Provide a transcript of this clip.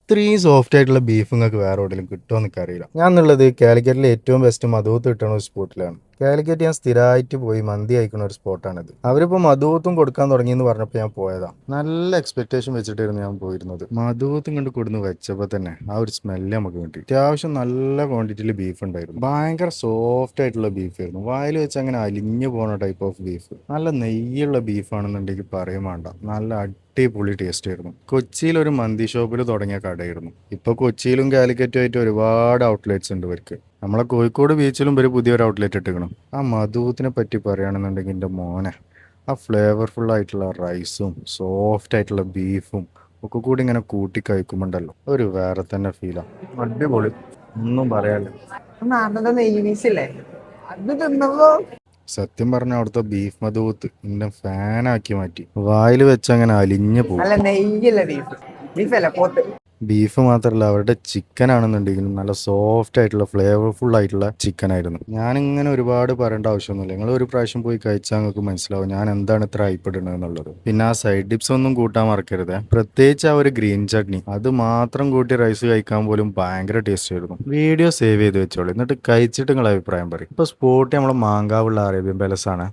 ഇത്രയും സോഫ്റ്റ് ആയിട്ടുള്ള ബീഫ് നിങ്ങൾക്ക് വേറെ എവിടെയെങ്കിലും കിട്ടുമോ എന്നൊക്കെ അറിയില്ല. ഞാൻ എന്നുള്ളത് കാലിക്കറ്റിലെ ഏറ്റവും ബെസ്റ്റ് മധുവത്ത് കിട്ടുന്ന ഒരു സ്പോട്ടിലാണ്. കാലിക്കറ്റ് ഞാൻ സ്ഥിരമായിട്ട് പോയി മന്തി കഴിക്കുന്ന ഒരു സ്പോട്ടാണിത്. അവരിപ്പോൾ മധുവത്തും കൊടുക്കാൻ തുടങ്ങിയെന്ന് പറഞ്ഞപ്പോൾ ഞാൻ പോയതാ. നല്ല എക്സ്പെക്ടേഷൻ വെച്ചിട്ടായിരുന്നു ഞാൻ പോയിരുന്നത്. മധുവത്തും കണ്ട് കൊടുന്ന് വെച്ചപ്പോൾ തന്നെ ആ ഒരു സ്മെല്ല് നമുക്ക് കിട്ടി. അത്യാവശ്യം നല്ല ക്വാണ്ടിറ്റിയിൽ ബീഫ് ഉണ്ടായിരുന്നു. ഭയങ്കര സോഫ്റ്റ് ആയിട്ടുള്ള ബീഫായിരുന്നു. വായിൽ വെച്ച് അങ്ങനെ അലിഞ്ഞു പോകുന്ന ടൈപ്പ് ഓഫ് ബീഫ്. നല്ല നെയ്യുള്ള ബീഫാണെന്നുണ്ടെങ്കിൽ പറയും വേണ്ട. നല്ല അടിപൊളി ടേസ്റ്റ് ആയിരുന്നു. കൊച്ചിയിൽ ഒരു മന്തി ഷോപ്പിൽ തുടങ്ങിയ കടയായിരുന്നു. ഇപ്പൊ കൊച്ചിയിലും കാലിക്കറ്റും ആയിട്ട് ഒരുപാട് ഔട്ട്ലെറ്റ്സ് ഉണ്ട് ഇവർക്ക്. നമ്മളെ കോഴിക്കോട് ബീച്ചിലും ഒരു പുതിയൊരു ഔട്ട്ലെറ്റ് ഇട്ടിക്കണം. ആ മധുത്തിനെ പറ്റി പറയുകയാണെന്നുണ്ടെങ്കിൽ എൻ്റെ മോനെ, ആ ഫ്ലേവർഫുൾ ആയിട്ടുള്ള റൈസും സോഫ്റ്റ് ആയിട്ടുള്ള ബീഫും ഒക്കെ കൂടി ഇങ്ങനെ കൂട്ടി കഴിക്കുമ്പോണ്ടല്ലോ ഒരു വേറെ തന്നെ ഫീലാണ്. അടിപൊളി, ഒന്നും പറയാനില്ല. നാട്ടിലത്തെ നെയ്മീസില്ലേ അത് തിന്നപ്പോ സത്യം പറഞ്ഞ അവിടുത്തെ ബീഫ് മധൂത്ത് എന്നെ ഫാനാക്കി മാറ്റി. വായിൽ വെച്ച് അങ്ങനെ അലിഞ്ഞു പോകും. നല്ല നെയ്യല്ല ബീഫ്. ബീഫല്ല പോത്ത്. ബീഫ് മാത്രമല്ല, അവരുടെ ചിക്കൻ ആണെന്നുണ്ടെങ്കിലും നല്ല സോഫ്റ്റ് ആയിട്ടുള്ള ഫ്ലേവർഫുൾ ആയിട്ടുള്ള ചിക്കൻ ആയിരുന്നു. ഞാനിങ്ങനെ ഒരുപാട് പറയേണ്ട ആവശ്യമൊന്നുമില്ല. നിങ്ങൾ ഒരു പ്രാവശ്യം പോയി കഴിച്ചാൽ നിങ്ങൾക്ക് മനസ്സിലാവും ഞാൻ എന്താണ് ഇത്ര ഹൈപ്പിടുന്നത് എന്നുള്ളത്. പിന്നെ ആ സൈഡ് ഡിപ്സ് ഒന്നും കൂട്ടാൻ മറക്കരുത്. പ്രത്യേകിച്ച് ആ ഒരു ഗ്രീൻ ചട്നി, അത് മാത്രം കൂട്ടി റൈസ് കഴിക്കാൻ പോലും ഭയങ്കര ടേസ്റ്റ് ആയിരുന്നു. വീഡിയോ സേവ് ചെയ്ത് വെച്ചോളൂ, എന്നിട്ട് കഴിച്ചിട്ട് നിങ്ങൾ അഭിപ്രായം പറയും. ഇപ്പോൾ സ്പോട്ട് നമ്മളെ മാങ്കാവുള്ള അറേബ്യൻ പാലസ് ആണ്.